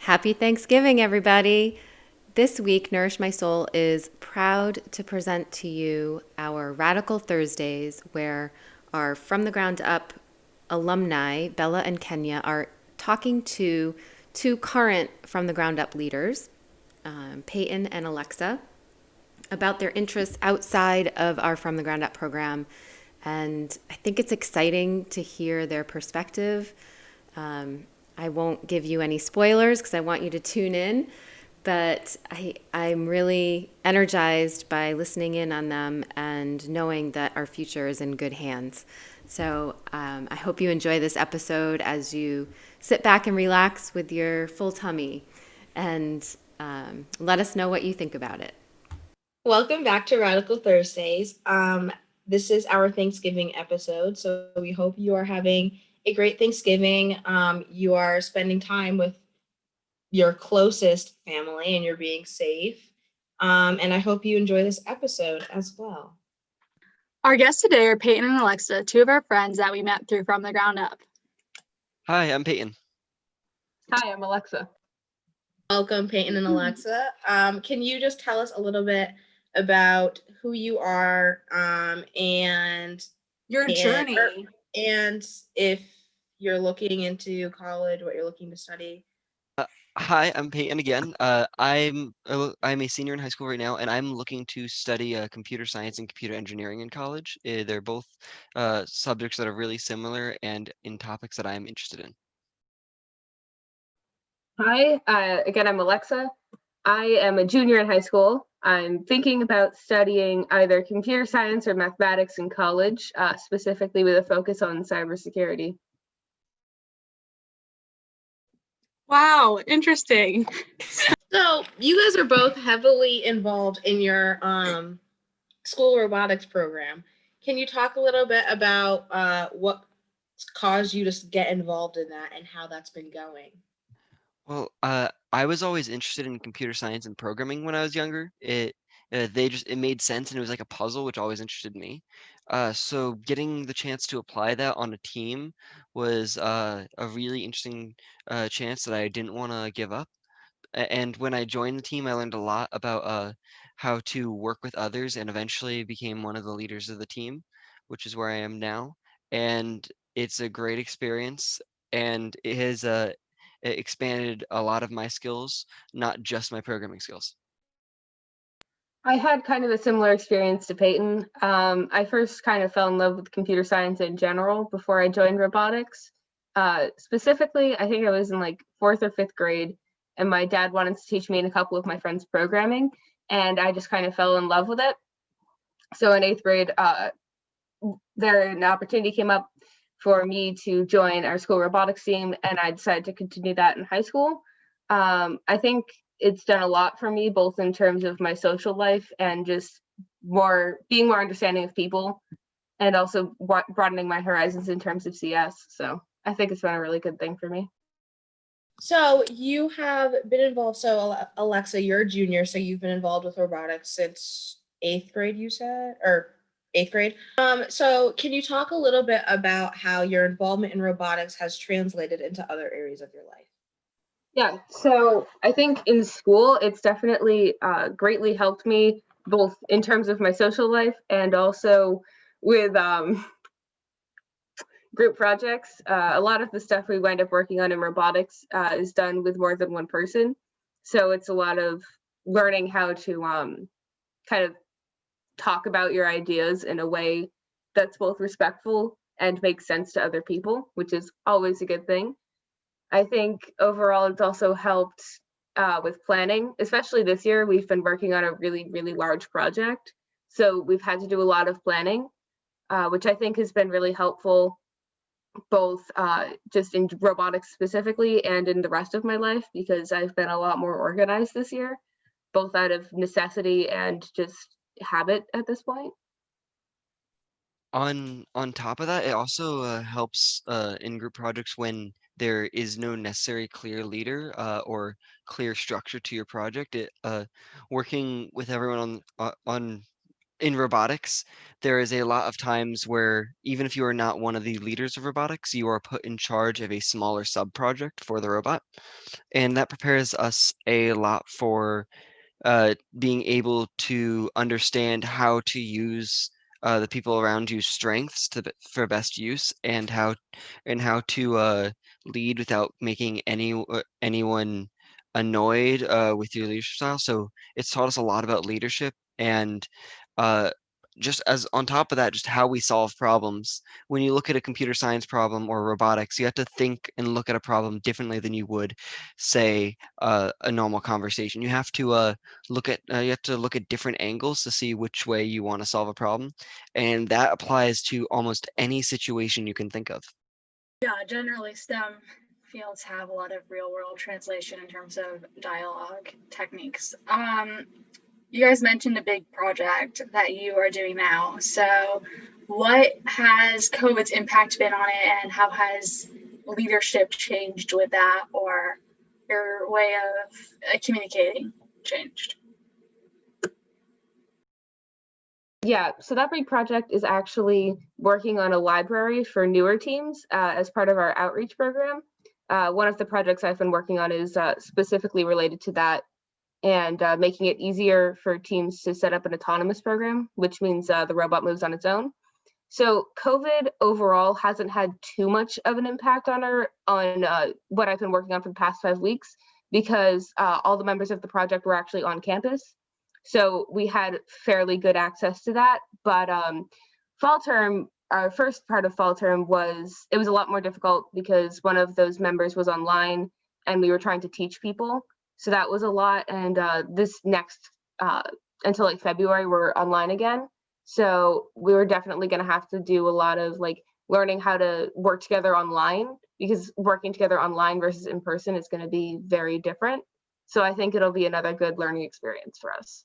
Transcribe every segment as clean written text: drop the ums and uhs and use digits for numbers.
Happy Thanksgiving, everybody. This week, Nourish My Soul is proud to present to you our Radical Thursdays, where our From the Ground Up alumni, Bella and Kenya, are talking to two current From the Ground Up leaders, Peyton and Alexa, about their interests outside of our From the Ground Up program. And I think it's exciting to hear their perspective. I won't give you any spoilers because I want you to tune in, but I'm really energized by listening in on them and knowing that our future is in good hands. So I hope you enjoy this episode as you sit back and relax with your full tummy and let us know what you think about it. Welcome back to Radical Thursdays. This is our Thanksgiving episode, so we hope you are having a great Thanksgiving. You are spending time with your closest family and you're being safe. And I hope you enjoy this episode as well. Our guests today are Peyton and Alexa, two of our friends that we met through From the Ground Up. Hi, I'm Peyton. Hi, I'm Alexa. Welcome, Peyton and Alexa. Can you just tell us a little bit about who you are and Your journey. And if you're looking into college, what you're looking to study? Hi, I'm Peyton again. I'm a senior in high school right now, and I'm looking to study computer science and computer engineering in college. They're both subjects that are really similar and in topics that I'm interested in. Hi, again, I'm Alexa. I am a junior in high school. I'm thinking about studying either computer science or mathematics in college, specifically with a focus on cybersecurity. Wow, interesting. So you guys are both heavily involved in your school robotics program. Can you talk a little bit about what caused you to get involved in that and how that's been going? Well, I was always interested in computer science and programming when I was younger. It made sense and it was like a puzzle, which always interested me. So getting the chance to apply that on a team was a really interesting chance that I didn't want to give up. And when I joined the team, I learned a lot about how to work with others and eventually became one of the leaders of the team, which is where I am now. And it's a great experience and it has expanded a lot of my skills, not just my programming skills. I had kind of a similar experience to Peyton. I first kind of fell in love with computer science in general before I joined robotics. Specifically, I think I was in like 4th or 5th grade, and my dad wanted to teach me and a couple of my friends programming, and I just kind of fell in love with it. So in 8th grade, an opportunity came up for me to join our school robotics team, and I decided to continue that in high school. I think it's done a lot for me, both in terms of my social life and just being more understanding of people, and also broadening my horizons in terms of CS. So I think it's been a really good thing for me. So you have been involved. So Alexa, you're a junior, so you've been involved with robotics since 8th grade, you said, or 8th grade. So can you talk a little bit about how your involvement in robotics has translated into other areas of your life? Yeah, so I think in school, it's definitely greatly helped me both in terms of my social life and also with group projects. A lot of the stuff we wind up working on in robotics is done with more than one person. So it's a lot of learning how to kind of talk about your ideas in a way that's both respectful and makes sense to other people, which is always a good thing. I think overall it's also helped with planning, especially this year. We've been working on a really, really large project. So we've had to do a lot of planning, which I think has been really helpful, both just in robotics specifically and in the rest of my life, because I've been a lot more organized this year, both out of necessity and just habit at this point. On top of that, it also helps in group projects when there is no necessary clear leader or clear structure to your project. Working with everyone on in robotics, there is a lot of times where even if you are not one of the leaders of robotics, you are put in charge of a smaller sub-project for the robot. And that prepares us a lot for being able to understand how to use the people around you's strengths for best use, and how to lead without making anyone annoyed with your leadership style. So it's taught us a lot about leadership and uh, just as on top of that, just how we solve problems. When you look at a computer science problem or robotics, you have to think and look at a problem differently than you would, say, a normal conversation. You have to look at different angles to see which way you want to solve a problem, and that applies to almost any situation you can think of. Yeah, generally STEM fields have a lot of real world translation in terms of dialogue techniques. You guys mentioned a big project that you are doing now. So, what has COVID's impact been on it, and how has leadership changed with that, or your way of communicating changed? Yeah, so that big project is actually working on a library for newer teams as part of our outreach program. One of the projects I've been working on is specifically related to that, and making it easier for teams to set up an autonomous program, which means the robot moves on its own. So COVID overall hasn't had too much of an impact on what I've been working on for the past 5 weeks, because all the members of the project were actually on campus. So we had fairly good access to that. But fall term, our first part of fall term it was a lot more difficult because one of those members was online and we were trying to teach people. So that was a lot. And this next, until like February, we're online again. So we were definitely going to have to do a lot of like learning how to work together online, because working together online versus in person is going to be very different. So I think it'll be another good learning experience for us.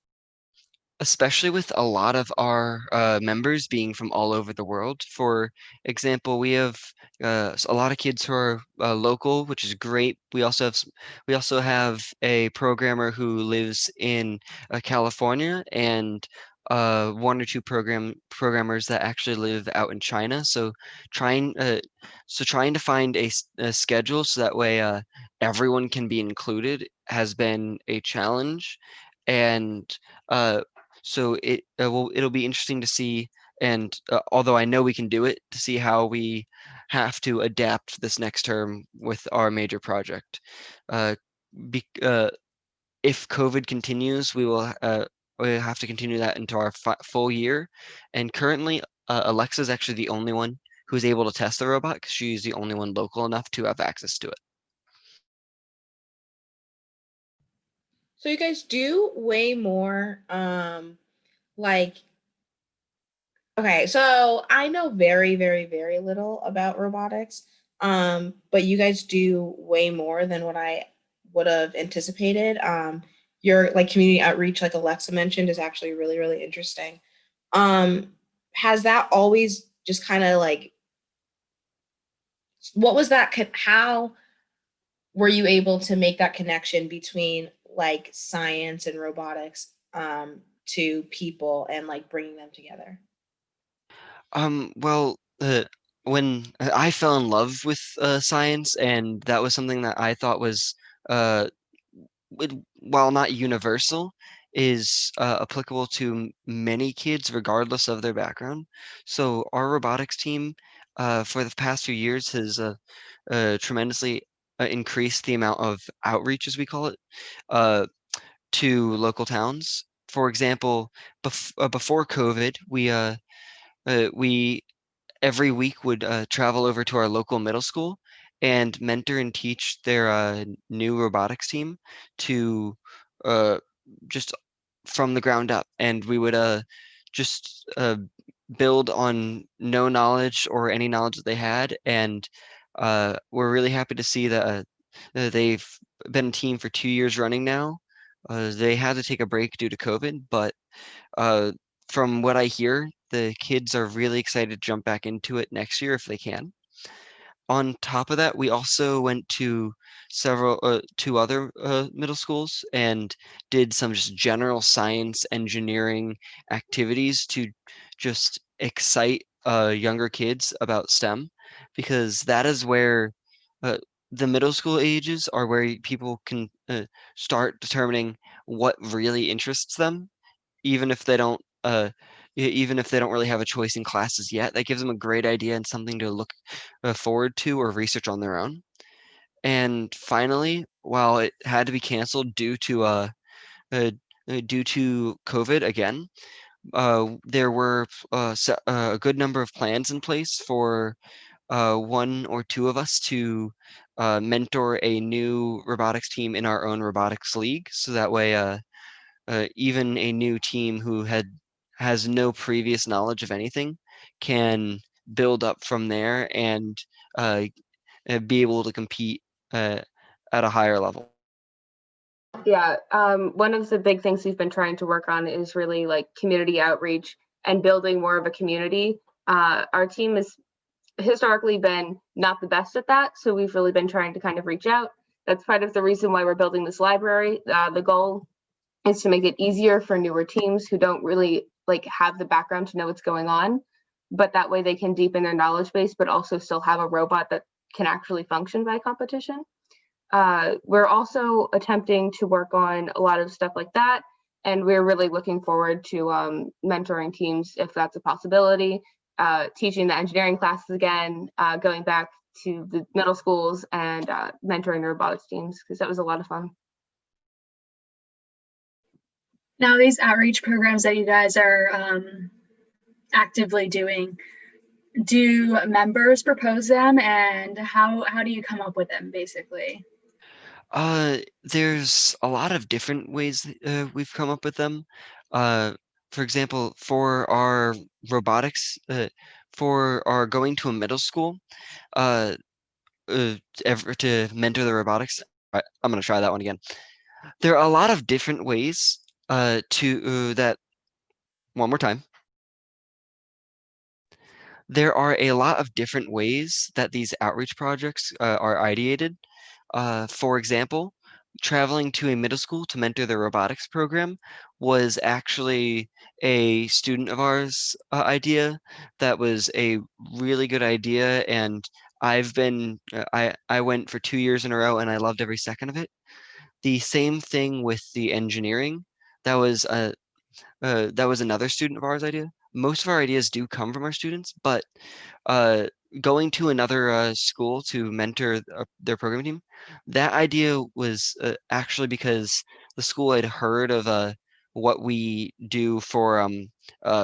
Especially with a lot of our members being from all over the world. For example, we have a lot of kids who are local, which is great. We also have a programmer who lives in California, and one or two programmers that actually live out in China. Trying to find a schedule so that way everyone can be included has been a challenge. And uh, it'll be interesting to see, and although I know we can do it, to see how we have to adapt this next term with our major project. Uh, be, if COVID continues, we'll have to continue that into our full year. And currently, Alexa is actually the only one who's able to test the robot because she's the only one local enough to have access to it. So you guys do way more like okay, so I know very, very, very little about robotics. But you guys do way more than what I would have anticipated. Your like community outreach, like Alexa mentioned, is actually really, really interesting. Has that always just kind of like what was that how were you able to make that connection between like science and robotics to people and like bringing them together? Well, when I fell in love with science, and that was something that I thought was, uh, while not universal, is applicable to many kids regardless of their background. So our robotics team, for the past few years, has tremendously increased the amount of outreach, as we call it, uh, to local towns. For example, before COVID, we every week would travel over to our local middle school and mentor and teach their new robotics team to uh, just from the ground up. And we would just build on no knowledge or any knowledge that they had. And we're really happy to see that they've been a team for 2 years running now. They had to take a break due to COVID, but uh, from what I hear, the kids are really excited to jump back into it next year if they can. On top of that, we also went to two other middle schools and did some just general science engineering activities to just excite younger kids about STEM, because that is where uh, the middle school ages are where people can start determining what really interests them, even if they don't even if they don't really have a choice in classes yet. That gives them a great idea and something to look forward to or research on their own. And finally, while it had to be canceled uh, due to COVID again, there were a good number of plans in place for one or two of us to mentor a new robotics team in our own robotics league. So that way, even a new team who has no previous knowledge of anything can build up from there and uh, be able to compete uh, at a higher level. Yeah, one of the big things we've been trying to work on is really like community outreach and building more of a community. Our team has historically been not the best at that, so we've really been trying to kind of reach out. That's part of the reason why we're building this library. The goal is to make it easier for newer teams who don't really like have the background to know what's going on, but that way they can deepen their knowledge base, but also still have a robot that can actually function by competition. We're also attempting to work on a lot of stuff like that, and we're really looking forward to mentoring teams if that's a possibility, teaching the engineering classes again, going back to the middle schools and mentoring the robotics teams, because that was a lot of fun. Now, these outreach programs that you guys are actively doing, do members propose them, and how do you come up with them, basically? There's a lot of different ways we've come up with them. For example, for our robotics, for our going to a middle school, uh, ever to mentor the robotics. I'm gonna try that one again. There are a lot of different ways to that. One more time. There are a lot of different ways that these outreach projects are ideated. For example, traveling to a middle school to mentor the robotics program was actually a student of ours idea. That was a really good idea, and I went for 2 years in a row, and I loved every second of it. The same thing with the engineering. That was that was another student of ours idea. Most of our ideas do come from our students, but uh, going to another school to mentor their program team, that idea was actually because the school had heard of what we do for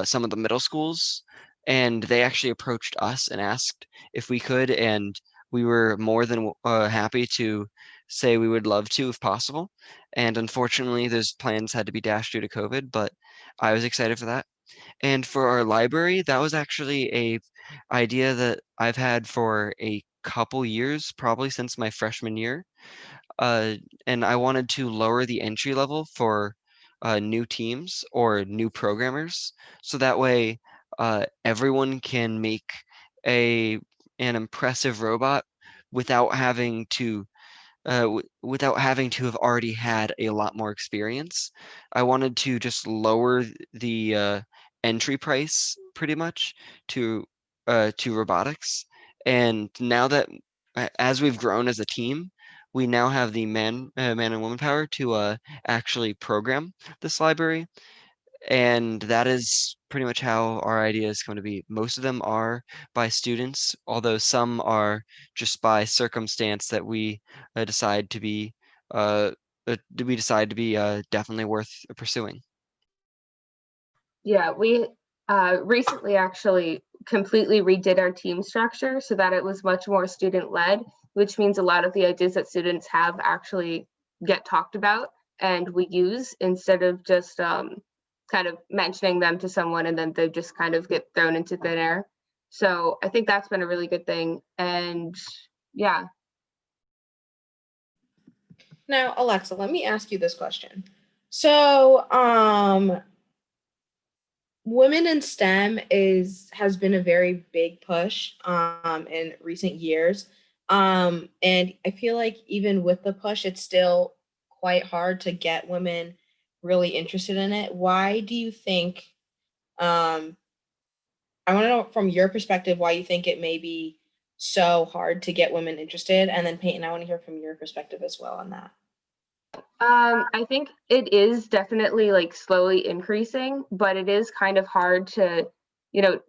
some of the middle schools, and they actually approached us and asked if we could, and we were more than happy to say we would love to if possible. And unfortunately, those plans had to be dashed due to COVID, but I was excited for that. And for our library, that was actually a idea that I've had for a couple years, probably since my freshman year. Uh, and I wanted to lower the entry level for new teams or new programmers, so that way everyone can make a an impressive robot without having to without having to have already had a lot more experience. I wanted to just lower the entry price pretty much to robotics. And now that as we've grown as a team, we now have the man and woman power to actually program this library, and that is pretty much how our ideas come to be. Most of them are by students, although some are just by circumstance that we decide to be definitely worth pursuing. Yeah, we recently actually completely redid our team structure so that it was much more student led, which means a lot of the ideas that students have actually get talked about and we use instead of just kind of mentioning them to someone and then they just kind of get thrown into thin air. So I think that's been a really good thing. And yeah. Now, Alexa, let me ask you this question. So, women in STEM has been a very big push in recent years. And I feel like even with the push, it's still quite hard to get women really interested in it. Why do you think um I want to know from your perspective why you think it may be so hard to get women interested, and then Peyton, I want to hear from your perspective as well on that. I think it is definitely like slowly increasing, but it is kind of hard to,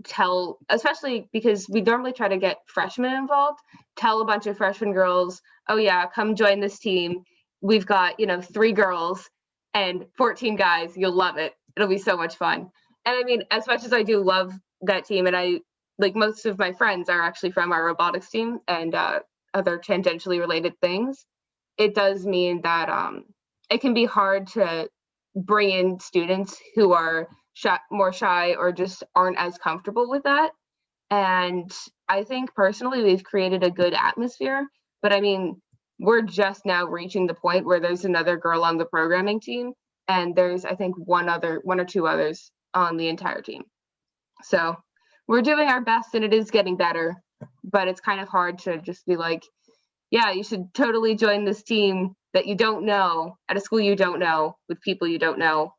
tell, especially because we normally try to get freshmen involved, tell a bunch of freshman girls, oh yeah, come join this team. We've got, 3 girls and 14 guys. You'll love it. It'll be so much fun. And I mean, as much as I do love that team, and I like most of my friends are actually from our robotics team and other tangentially related things, it does mean that it can be hard to bring in students who are more shy or just aren't as comfortable with that. And I think personally we've created a good atmosphere, but I mean, we're just now reaching the point where there's another girl on the programming team, and there's I think one or two others on the entire team. So we're doing our best and it is getting better, but it's kind of hard to just be like, yeah, you should totally join this team that you don't know at a school you don't know with people you don't know,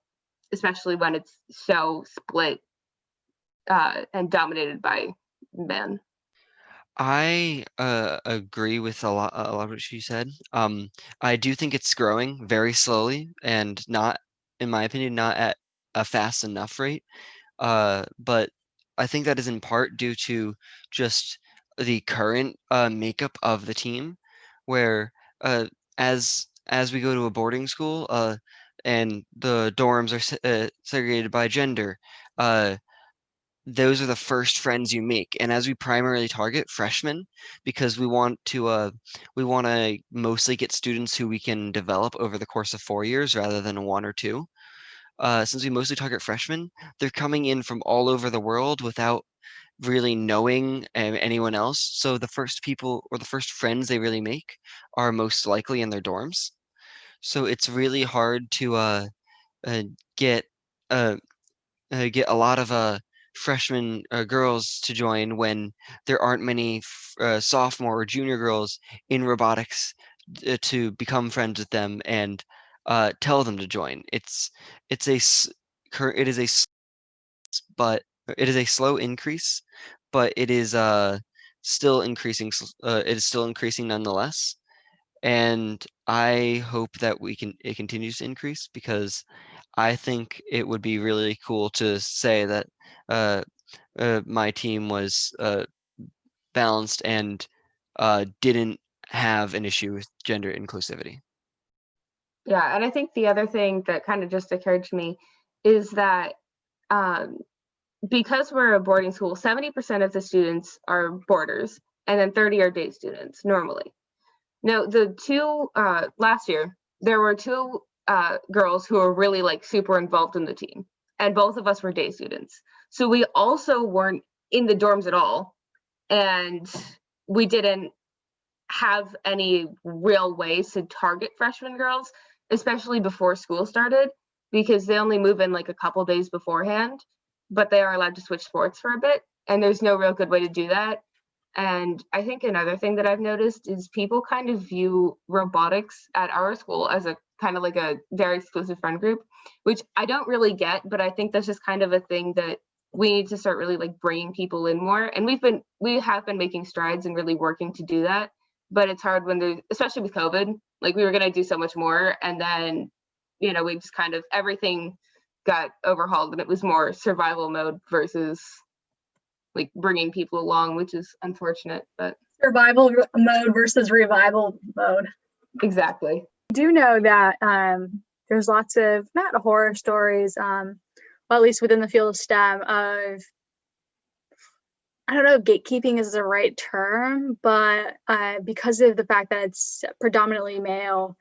especially when it's so split and dominated by men. I agree with a lot of what she said. I do think it's growing very slowly and not, in my opinion, not at a fast enough rate. But I think that is in part due to just the current makeup of the team, where as we go to a boarding school, and the dorms are segregated by gender, uh, those are the first friends you make. And as we primarily target freshmen, because we want to mostly get students who we can develop over the course of 4 years rather than 1 or 2. Since we mostly target freshmen, they're coming in from all over the world without really knowing anyone else. So the first people or the first friends they really make are most likely in their dorms. So it's really hard to uh, get uh, get a lot of freshman girls to join when there aren't many sophomore or junior girls in robotics to become friends with them and tell them to join. It's a s- cur- it is a s- but it is a slow increase, but it is still increasing. It is still increasing nonetheless. And I hope that it continues to increase because I think it would be really cool to say that uh, my team was balanced and didn't have an issue with gender inclusivity. Yeah, and I think the other thing that kind of just occurred to me is that um, because we're a boarding school, 70% of the students are boarders, and then 30 are day students normally. Now, the two last year, there were two girls who were really like super involved in the team, and both of us were day students. So we also weren't in the dorms at all, and we didn't have any real ways to target freshman girls, especially before school started, because they only move in like a couple days beforehand, but they are allowed to switch sports for a bit, and there's no real good way to do that. And I think another thing that I've noticed is people kind of view robotics at our school as a kind of like a very exclusive friend group, which I don't really get, but I think that's just kind of a thing that we need to start really like bringing people in more. And we have been making strides and really working to do that, but it's hard when there's, especially with COVID, like we were going to do so much more. And then, we just kind of, everything got overhauled and it was more survival mode versus like bringing people along, which is unfortunate, but Survival mode versus revival mode. exactly. I do know that there's lots of not horror stories, well, at least within the field of STEM, of I don't know if gatekeeping is the right term, but because of the fact that it's predominantly male,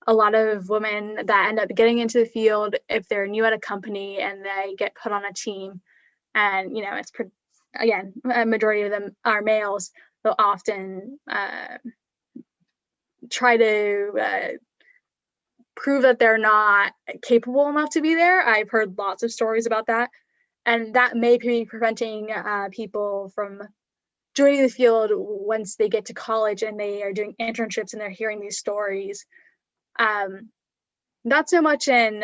a lot of women that end up getting into the field, if they're new at a company and they get put on a team, and it's again, a majority of them are males, they'll often try to prove that they're not capable enough to be there. I've heard lots of stories about that. and that may be preventing people from joining the field once they get to college and they are doing internships and they're hearing these stories. Not so much in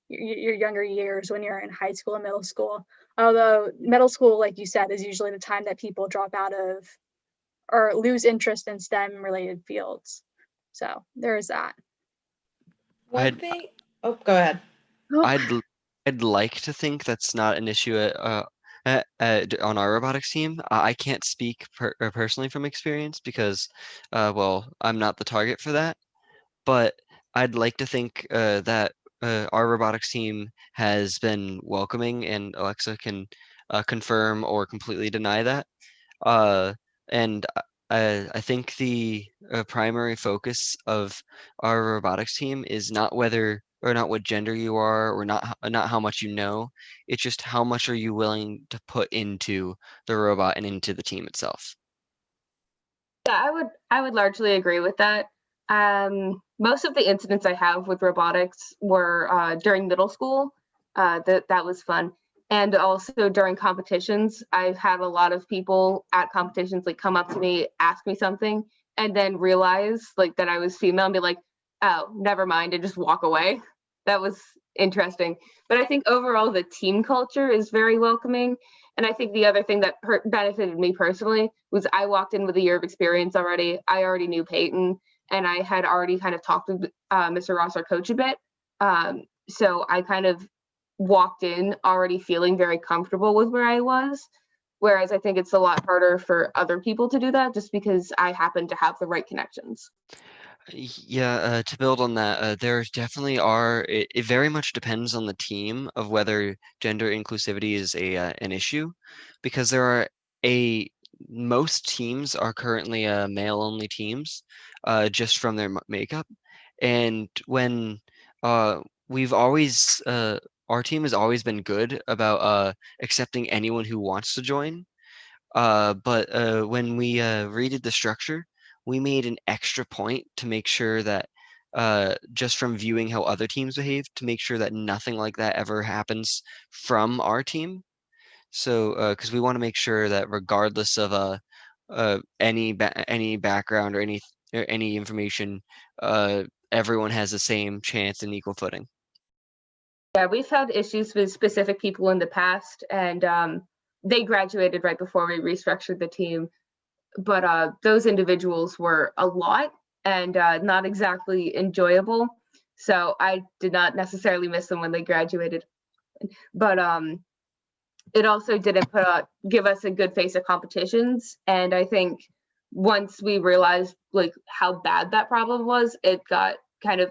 your younger years when you're in high school and middle school, although middle school, like you said, is usually the time that people drop out of or lose interest in STEM related fields. So there's that. One I'd thing. Oh, go ahead. I'd like to think that's not an issue on our robotics team. I can't speak personally from experience because, well, I'm not the target for that. But I'd like to think that our robotics team has been welcoming, and Alexa can confirm or completely deny that. Uh, and I think the primary focus of our robotics team is not whether or not what gender you are, or not how much you know. It's just how much are you willing to put into the robot and into the team itself. Yeah, I would largely agree with that. Most of the incidents I have with robotics were during middle school. That was fun. And also during competitions, I've had a lot of people at competitions like come up to me, ask me something, and then realize like that I was female and be like, oh, never mind, and just walk away. That was interesting. But I think overall the team culture is very welcoming. And I think the other thing that benefited me personally was I walked in with a year of experience already. I already knew Peyton, and I had already kind of talked with Mr. Ross, our coach, a bit. So I kind of walked in already feeling very comfortable with where I was. Whereas I think it's a lot harder for other people to do that just because I happen to have the right connections. Yeah, to build on that, there definitely are. It very much depends on the team of whether gender inclusivity is an issue, because there are a most teams are currently male-only teams, just from their makeup, and when we've always our team has always been good about accepting anyone who wants to join. But when we redid the structure, we made an extra point to make sure that just from viewing how other teams behave, to make sure that nothing like that ever happens from our team. So, because we want to make sure that regardless of any background or any information, everyone has the same chance and equal footing. Yeah, we've had issues with specific people in the past, and they graduated right before we restructured the team. But those individuals were a lot and not exactly enjoyable. So I did not necessarily miss them when they graduated. But it also didn't give us a good face at competitions. And I think once we realized like how bad that problem was, it got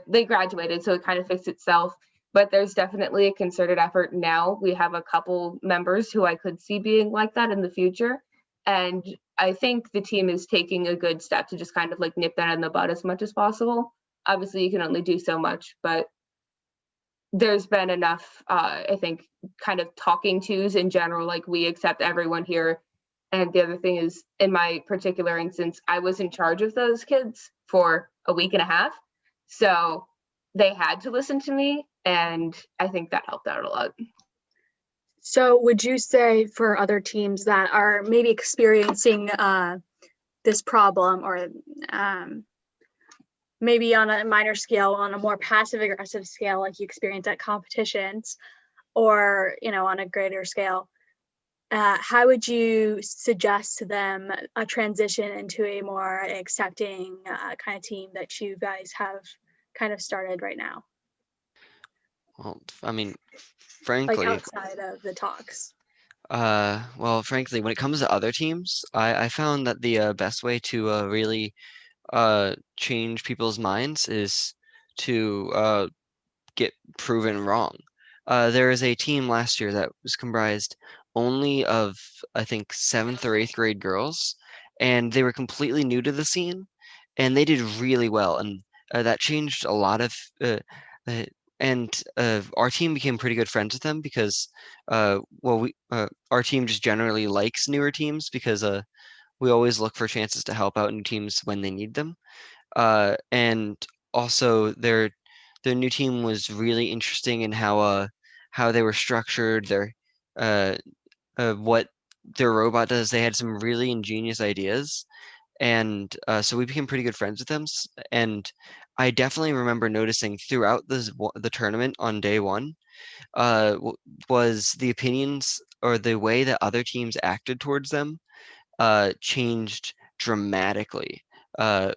they graduated, so it kind of fixed itself. But there's definitely a concerted effort now. We have a couple members who I could see being like that in the future. And I think the team is taking a good step to just kind of like nip that in the bud as much as possible. Obviously, you can only do so much, but there's been enough, I think, kind of talking tos in general, like we accept everyone here. And the other thing is, in my particular instance, I was in charge of those kids for a week and a half. So they had to listen to me. And I think that helped out a lot. So would you say for other teams that are maybe experiencing this problem, or maybe on a minor scale, on a more passive aggressive scale like you experience at competitions, or on a greater scale, how would you suggest to them a transition into a more accepting kind of team that you guys have kind of started right now? Well, I mean, Like frankly, outside of the talks. well, frankly, when it comes to other teams, I found that the best way to really change people's minds is to get proven wrong. There is a team last year that was comprised only of, I think, seventh or eighth grade girls, and they were completely new to the scene, and they did really well, and that changed a lot of. Uh, and our team became pretty good friends with them because, well, our team just generally likes newer teams because we always look for chances to help out new teams when they need them. And also their new team was really interesting in how how they were structured, their what their robot does. They had some really ingenious ideas, and so we became pretty good friends with them. And I definitely remember noticing throughout the tournament on day one was the opinions or the way that other teams acted towards them changed dramatically. Uh,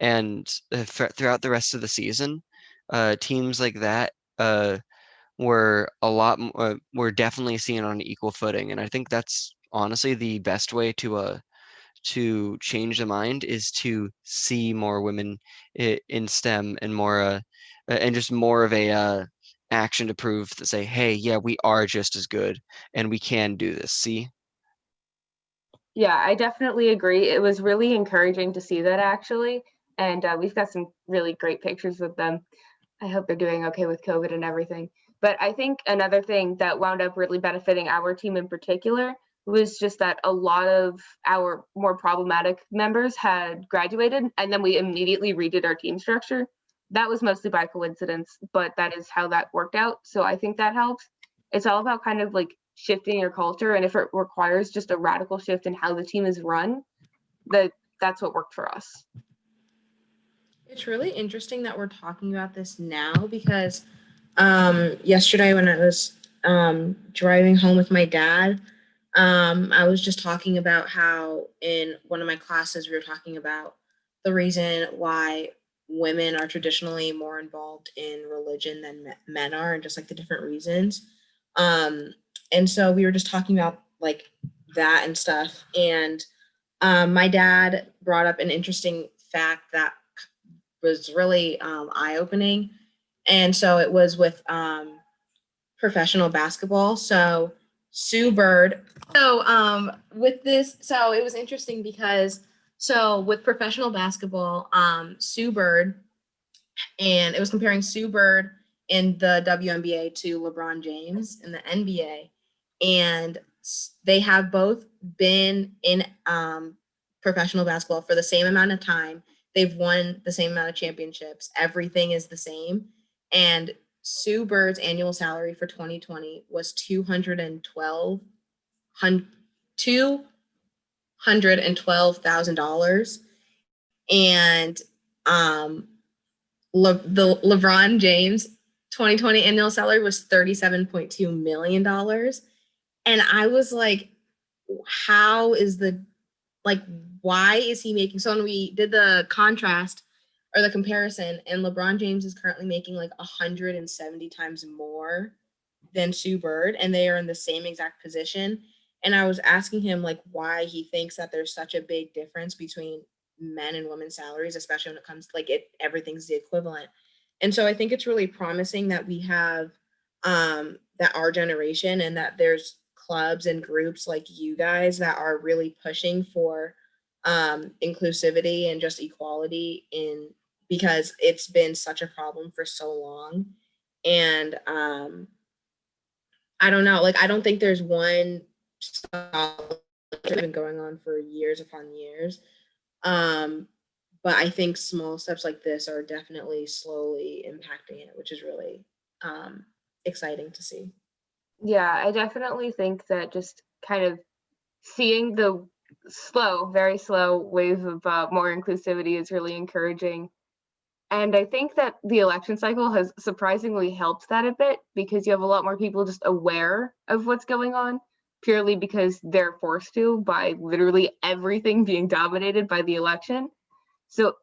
and throughout the rest of the season, teams like that were were definitely seen on an equal footing. And I think that's honestly the best way to change the mind is to see more women in STEM and more and just more of a action to prove to say, hey, yeah, we are just as good and we can do this. See? Yeah, I definitely agree. It was really encouraging to see that actually. And we've got some really great pictures with them. I hope they're doing okay with COVID and everything. But I think another thing that wound up really benefiting our team in particular was just that a lot of our more problematic members had graduated, and then we immediately redid our team structure. That was mostly by coincidence, but that is how that worked out. So I think that helps. It's all about kind of like shifting your culture, and if it requires just a radical shift in how the team is run, that's what worked for us. It's really interesting that we're talking about this now because yesterday when I was driving home with my dad, I was just talking about how in one of my classes we were talking about the reason why women are traditionally more involved in religion than men are, and just like the different reasons. Um, and so we were just talking about like that and stuff. And my dad brought up an interesting fact that was really eye opening. And so it was with professional basketball. So Sue Bird. So with this, so it was interesting because so with professional basketball, Sue Bird, and it was comparing Sue Bird in the WNBA to LeBron James in the NBA, and they have both been in professional basketball for the same amount of time. They've won the same amount of championships. Everything is the same, and Sue Bird's annual salary for 2020 was $212,000, and the LeBron James 2020 annual salary was $37.2 million. And I was like, how is why is he making, so when we did the contrast or the comparison, and LeBron James is currently making like 170 times more than Sue Bird, and they are in the same exact position. And I was asking him like why he thinks that there's such a big difference between men and women's salaries, especially when it comes to like everything's the equivalent. And so I think it's really promising that we have that our generation, and that there's clubs and groups like you guys that are really pushing for inclusivity and just equality in, because it's been such a problem for so long. And I don't know, like I don't think there's one been going on for years upon years. But I think small steps like this are definitely slowly impacting it, which is really exciting to see. Yeah, I definitely think that just kind of seeing the very slow wave of more inclusivity is really encouraging. And I think that the election cycle has surprisingly helped that a bit, because you have a lot more people just aware of what's going on, purely because they're forced to by literally everything being dominated by the election. So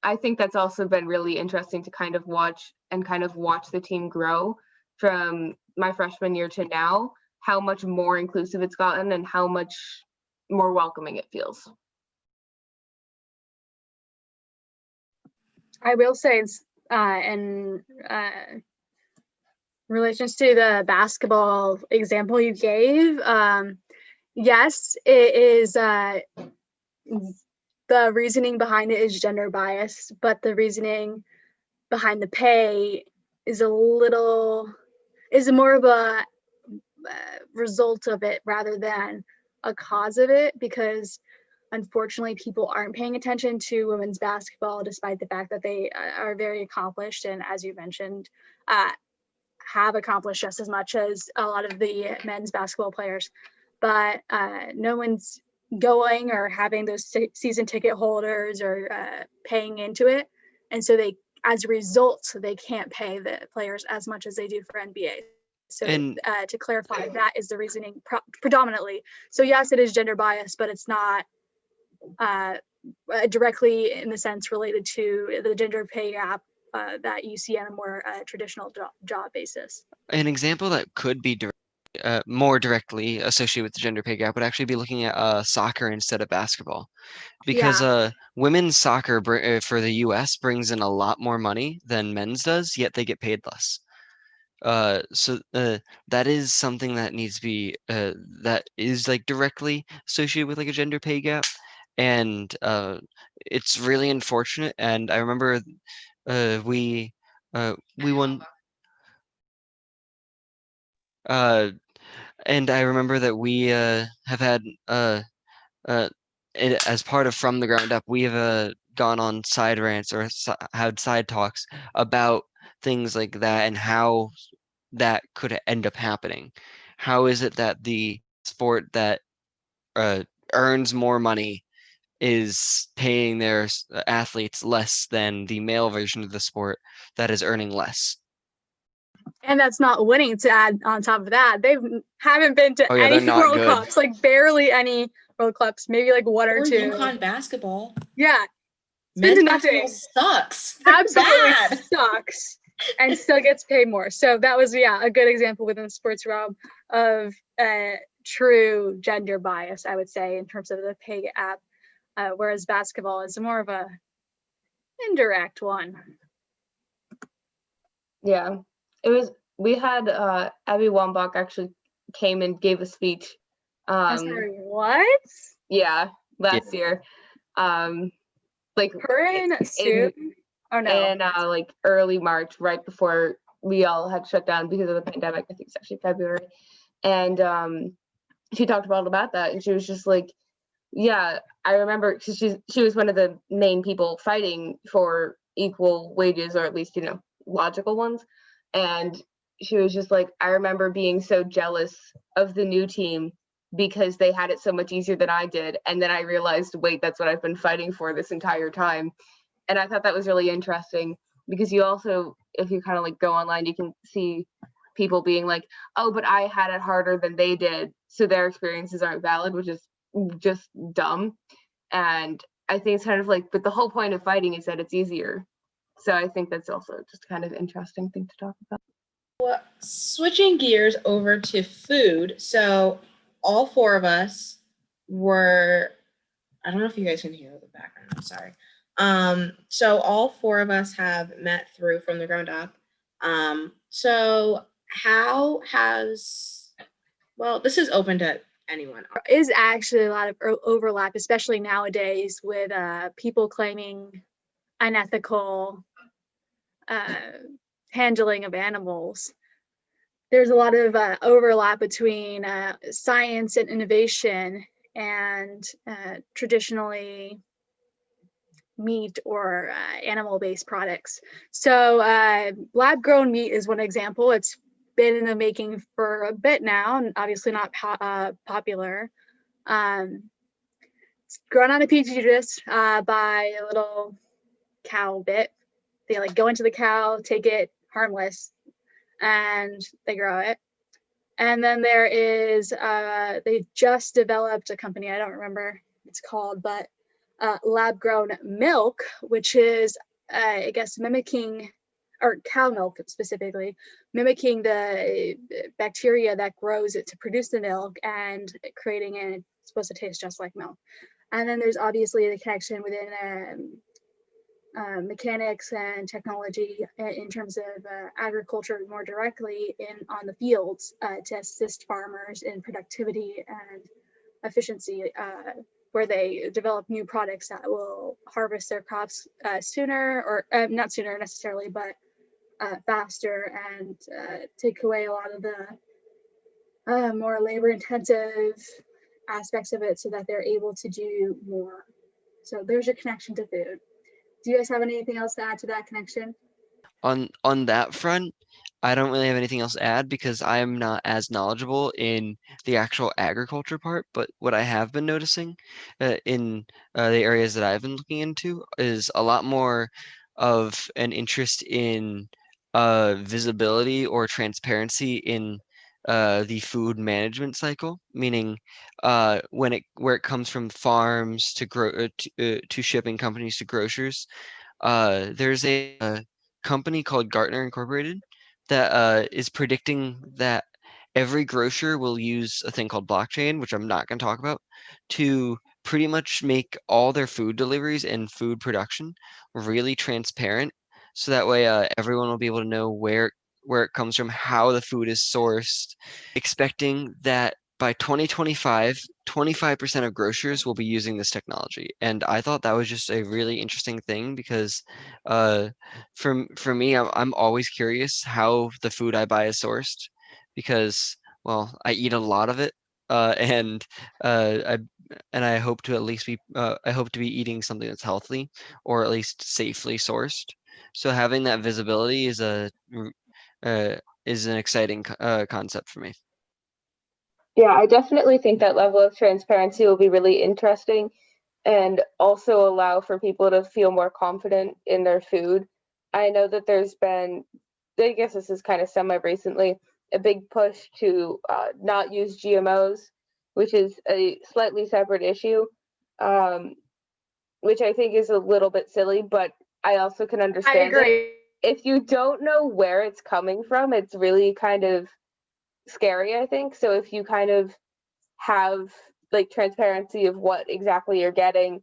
I think that's also been really interesting to kind of watch the team grow from my freshman year to now, how much more inclusive it's gotten and how much more welcoming it feels. I will say it's in relations to the basketball example you gave, yes, it is the reasoning behind it is gender bias, but the reasoning behind the pay is more of a result of it rather than a cause of it, because unfortunately people aren't paying attention to women's basketball, despite the fact that they are very accomplished and, as you mentioned, have accomplished just as much as a lot of the men's basketball players, but no one's going or having those season ticket holders or paying into it. And so they, as a result, they can't pay the players as much as they do for NBA. So to clarify, that is the reasoning predominantly. So yes, it is gender bias, but it's not directly in the sense related to the gender pay gap that you see on a more traditional job basis. An example that could be more directly associated with the gender pay gap would actually be looking at soccer instead of basketball, because women's soccer for the U.S. brings in a lot more money than men's does, yet they get paid less. So that is something that needs to be that is like directly associated with like a gender pay gap, and it's really unfortunate. And I remember we won. And I remember that we have had as part of From the Ground Up, we have gone on side rants or had side talks about things like that and how that could end up happening. How is it that the sport that earns more money is paying their athletes less than the male version of the sport that is earning less? And that's not winning. To add on top of that, they haven't been to any World Cups, like barely any World Cups, maybe like one or two. UConn basketball. Yeah. Men's basketball sucks. Absolutely sucks. And still gets paid more. So that was, a good example within the sports realm of true gender bias, I would say, in terms of the pay gap, whereas basketball is more of a indirect one. Yeah, we had Abby Wambach actually came and gave a speech. Sorry, what? Yeah, last year. Like her in a suit? Oh no. And like early March, right before we all had shut down because of the pandemic. I think it's actually February. And she talked about that, and she was just like, yeah, I remember, because she was one of the main people fighting for equal wages, or at least, logical ones. And she was just like, I remember being so jealous of the new team because they had it so much easier than I did. And then I realized, wait, that's what I've been fighting for this entire time. And I thought that was really interesting, because you also, if you kind of like go online, you can see people being like, oh, but I had it harder than they did, so their experiences aren't valid, which is just dumb. And I think it's kind of like, but the whole point of fighting is that it's easier. So I think that's also just kind of interesting thing to talk about. Well, switching gears over to food. So all four of us were, I don't know if you guys can hear the background, I'm sorry. So all four of us have met through From the Ground Up. So how has, well, this is open to anyone. There is actually a lot of overlap, especially nowadays, with people claiming unethical handling of animals. There's a lot of overlap between science and innovation and traditionally meat or animal-based products. So lab-grown meat is one example. It's been in the making for a bit now, and obviously not popular. It's grown on a petri dish by a little cow bit. They like go into the cow, take it harmless, and they grow it. And then there is, they just developed a company, I don't remember what it's called, but lab-grown milk, which is, I guess, mimicking, or cow milk specifically, mimicking the bacteria that grows it to produce the milk and creating it. It's supposed to taste just like milk. And then there's obviously the connection within mechanics and technology in terms of agriculture more directly on the fields to assist farmers in productivity and efficiency, where they develop new products that will harvest their crops sooner, or not sooner necessarily, but faster, and take away a lot of the more labor-intensive aspects of it, so that they're able to do more. So there's your connection to food. Do you guys have anything else to add to that connection? on that front, I don't really have anything else to add because I am not as knowledgeable in the actual agriculture part. But what I have been noticing in the areas that I've been looking into is a lot more of an interest in visibility or transparency in the food management cycle, meaning where it comes from farms to shipping companies to grocers. There's a company called Gartner Incorporated that is predicting that every grocer will use a thing called blockchain, which I'm not going to talk about, to pretty much make all their food deliveries and food production really transparent. So that way, everyone will be able to know where it comes from, how the food is sourced, expecting that by 2025, 25% of grocers will be using this technology. And I thought that was just a really interesting thing because uh, for me, I'm always curious how the food I buy is sourced because, well, I eat a lot of it. And I I hope to at least be I hope to be eating something that's healthy or at least safely sourced. So having that visibility uh, is an exciting concept for me. Yeah, I definitely think that level of transparency will be really interesting and also allow for people to feel more confident in their food. I know that there's been, I guess this is kind of semi recently, a big push to not use GMOs, which is a slightly separate issue, um, which I think is a little bit silly, but I also can I understand it. agree. If you don't know where it's coming from, it's really kind of scary, I think. So if you kind of have like transparency of what exactly you're getting,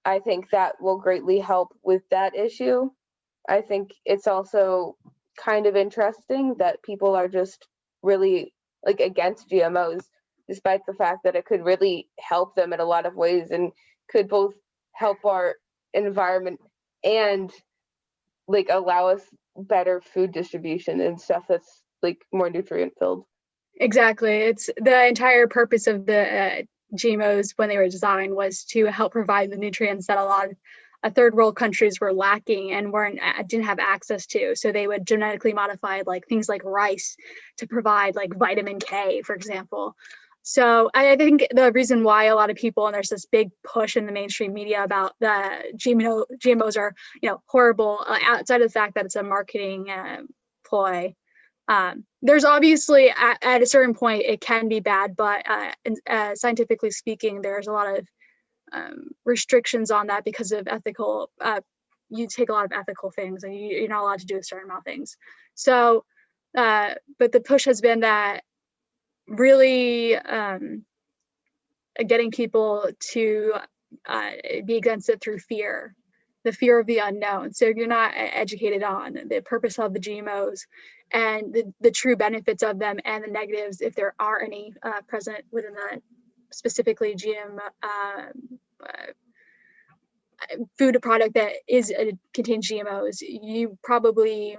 I think that will greatly help with that issue. I think it's also kind of interesting that people are just really like against GMOs, despite the fact that it could really help them in a lot of ways and could both help our environment and like allow us better food distribution and stuff that's like more nutrient filled. Exactly. It's the entire purpose of the GMOs when they were designed was to help provide the nutrients that a lot of third world countries were lacking and didn't have access to. So they would genetically modify like things like rice to provide like vitamin K, for example. So I think the reason why a lot of people, and there's this big push in the mainstream media about the GMOs are, horrible, outside of the fact that it's a marketing ploy. There's obviously at a certain point it can be bad, but scientifically speaking, there's a lot of restrictions on that because of ethical. You take a lot of ethical things, and you're not allowed to do a certain amount of things. So, but the push has been that really getting people to be against it through fear, the fear of the unknown. So you're not educated on the purpose of the GMOs and the true benefits of them and the negatives, if there are any present within the specifically GM food product that contains GMOs. You probably,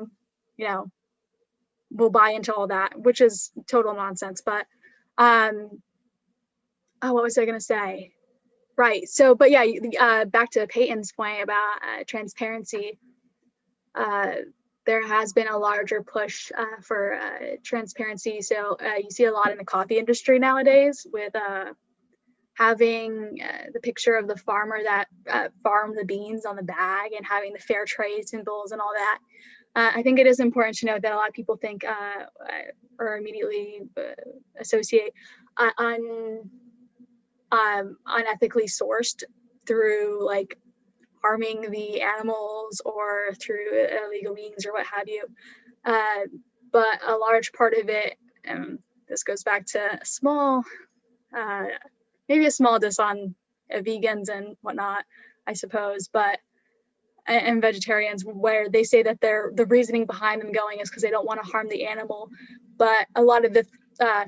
will buy into all that, which is total nonsense. But what was I going to say? Right. So, but yeah, back to Peyton's point about transparency. There has been a larger push for transparency. So you see a lot in the coffee industry nowadays with having the picture of the farmer that farmed the beans on the bag and having the fair trade symbols and all that. I think it is important to note that a lot of people think or immediately associate unethically sourced through like harming the animals or through illegal means or what have you. But a large part of it, and this goes back to maybe a small diss on vegans and whatnot, I suppose, but and vegetarians, where they say that the reasoning behind them going is because they don't want to harm the animal, but a lot of the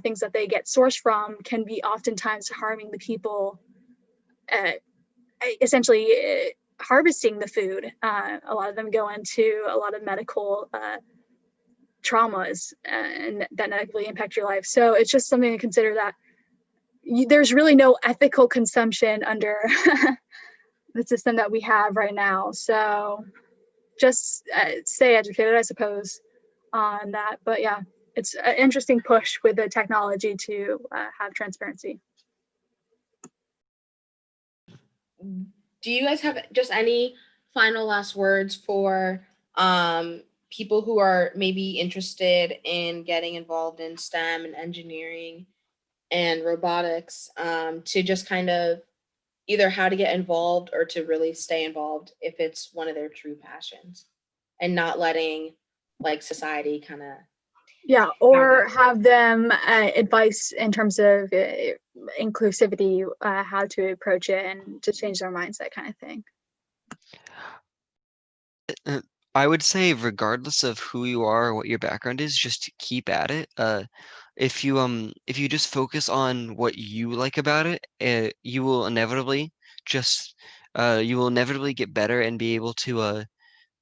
things that they get sourced from can be oftentimes harming the people, essentially harvesting the food. A lot of them go into a lot of medical traumas and that negatively impact your life. So it's just something to consider, that there's really no ethical consumption under the system that we have right now. So just stay educated, I suppose, on that. But yeah, it's an interesting push with the technology to have transparency. Do you guys have just any final last words for people who are maybe interested in getting involved in STEM and engineering and robotics, to just kind of either how to get involved or to really stay involved if it's one of their true passions, and not letting like society kind of Yeah, or have them advice in terms of inclusivity, how to approach it and to change their mindset, kind of thing. I would say regardless of who you are or what your background is, just keep at it. If you just focus on what you like about it, you will inevitably just you will inevitably get better and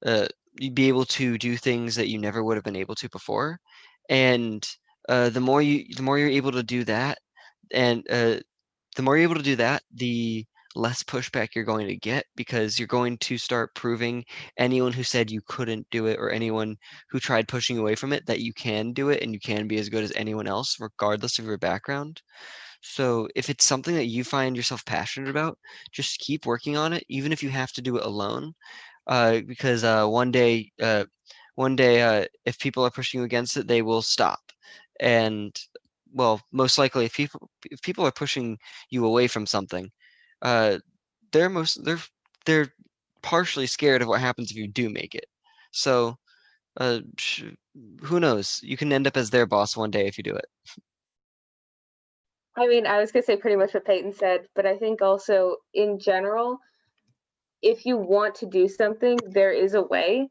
uh be able to do things that you never would have been able to before. And the more you're able to do that, and the more you're able to do that, the less pushback you're going to get, because you're going to start proving anyone who said you couldn't do it or anyone who tried pushing away from it that you can do it and you can be as good as anyone else, regardless of your background. So if it's something that you find yourself passionate about, just keep working on it, even if you have to do it alone. Because one day, if people are pushing you against it, they will stop. And well, most likely, if people are pushing you away from something, uh, they're most they're partially scared of what happens if you do make it. So, who knows? You can end up as their boss one day if you do it. I mean, I was gonna say pretty much what Peyton said, but I think also in general, if you want to do something, there is a way.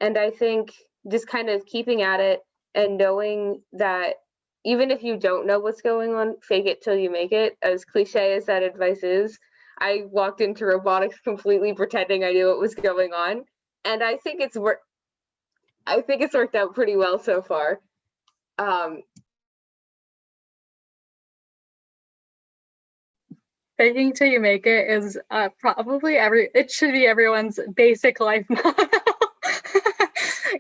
And I think just kind of keeping at it and knowing that even if you don't know what's going on, fake it till you make it. As cliche as that advice is, I walked into robotics completely pretending I knew what was going on. And I think it's worked out pretty well so far. Faking till you make it is probably it should be everyone's basic life motto.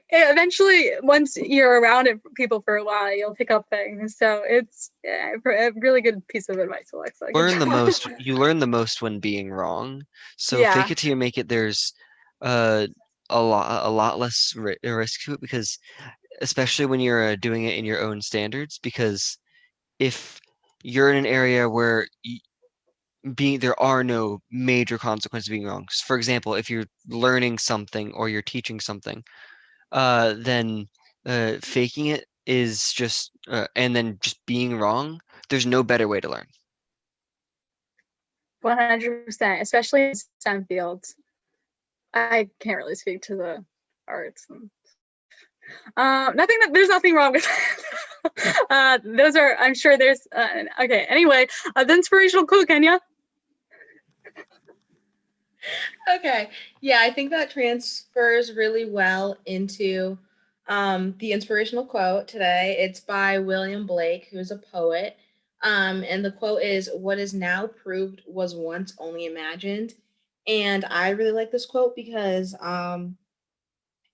Eventually, once you're around it, people for a while, you'll pick up things. So it's a really good piece of advice, Alexa. You learn the most when being wrong. So Yeah. fake it till you make it. There's uh, a lot less risk to it, because especially when you're doing it in your own standards, because if you're in an area where there are no major consequences of being wrong. For example, if you're learning something or you're teaching something, then faking it is just and then just being wrong. There's no better way to learn. 100%, especially in STEM fields. I can't really speak to the arts. There's nothing wrong with those are, I'm sure there's okay, anyway, the inspirational quote, Kenya. Okay, yeah, I think that transfers really well into the inspirational quote today. It's by William Blake, who's a poet. And the quote is, "What is now proved was once only imagined." And I really like this quote because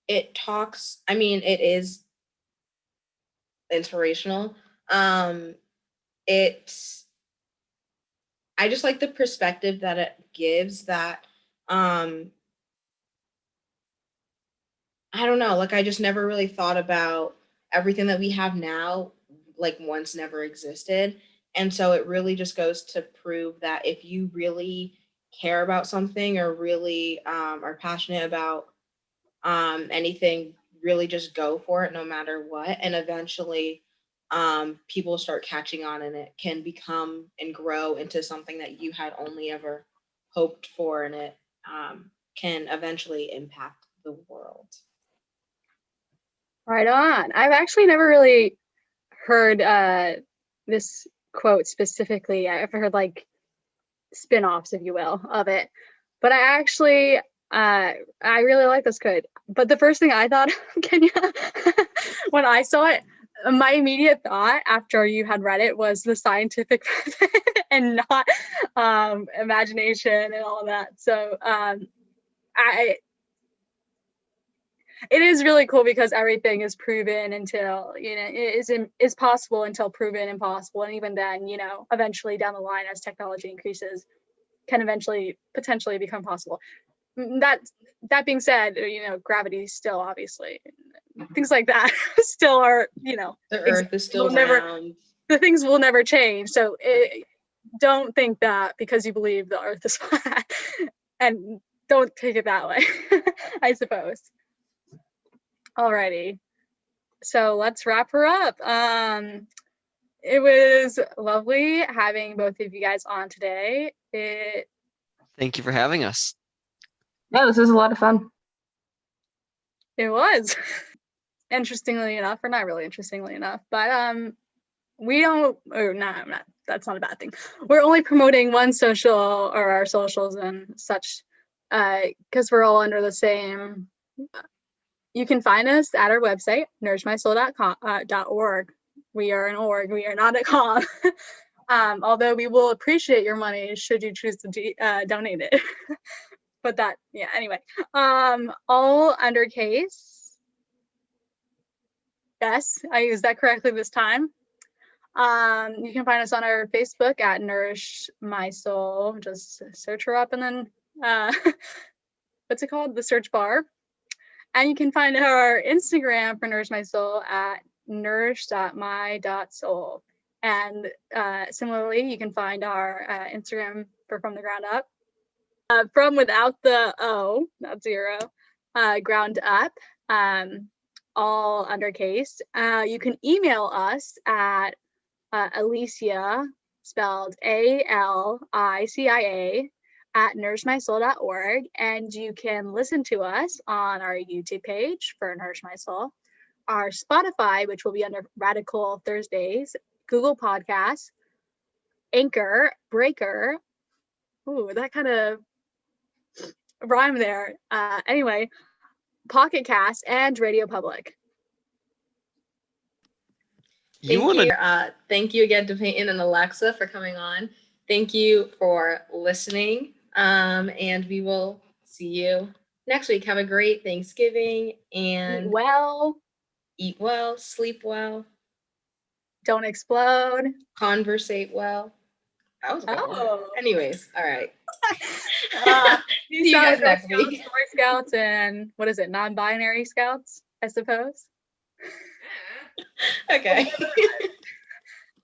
it is inspirational. It's I just like the perspective that it gives, that um I don't know, like I just never really thought about everything that we have now, like once never existed. And so it really just goes to prove that if you really care about something, or really are passionate about anything, really just go for it no matter what. And eventually people start catching on, and it can become and grow into something that you had only ever hoped for. And it can eventually impact the world. Right on. I've actually never really heard this quote specifically. I've heard like spin-offs, if you will, of it. But I really like this quote. But the first thing I thought of, Kenya, when I saw it, my immediate thought after you had read it was the scientific method and not imagination and all of that. So it is really cool because everything is proven until, it is possible until proven impossible. And even then, eventually down the line, as technology increases, can eventually potentially become possible. That being said, gravity still, obviously, things like that still are, The Earth is still round. The things will never change. So don't think that because you believe the Earth is flat, and don't take it that way, I suppose. Alrighty, so let's wrap her up. It was lovely having both of you guys on today. Thank you for having us. Yeah, this was a lot of fun. It was. Interestingly enough, or not really interestingly enough, but we don't, or not, that's not a bad thing. We're only promoting one social, or our socials and such, because we're all under the same. You can find us at our website, nourishmysoul.org. We are an org, we are not a com. Although we will appreciate your money should you choose to donate it. But that, yeah, anyway. All undercase. Yes, I used that correctly this time. You can find us on our Facebook at Nourish My Soul. Just search her up and then what's it called? The search bar. And you can find our Instagram for Nourish My Soul at nourish.my.soul. And similarly, you can find our Instagram for From the Ground Up. From without the O, not zero, ground up, all undercase. You can email us at Alicia, spelled ALICIA, at nourishmysoul.org, and you can listen to us on our YouTube page for Nourish My Soul, our Spotify, which will be under Radicle Thursdays, Google Podcasts, Anchor, Breaker. Ooh, that kind of rhyme there. Anyway, Pocket Cast and Radio Public. Thank you again to Peyton and Alexa for coming on. Thank you for listening. And we will see you next week. Have a great Thanksgiving and eat well, sleep well, don't explode, conversate well. That was a good one. Anyways, all right. See you guys next week. Boy Scouts and what is it? Non-binary Scouts, I suppose. Okay.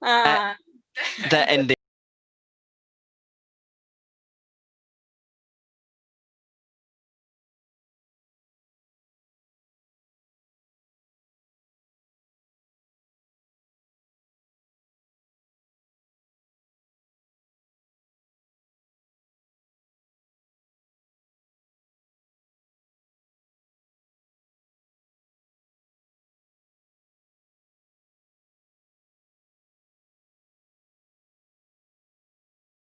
That ending.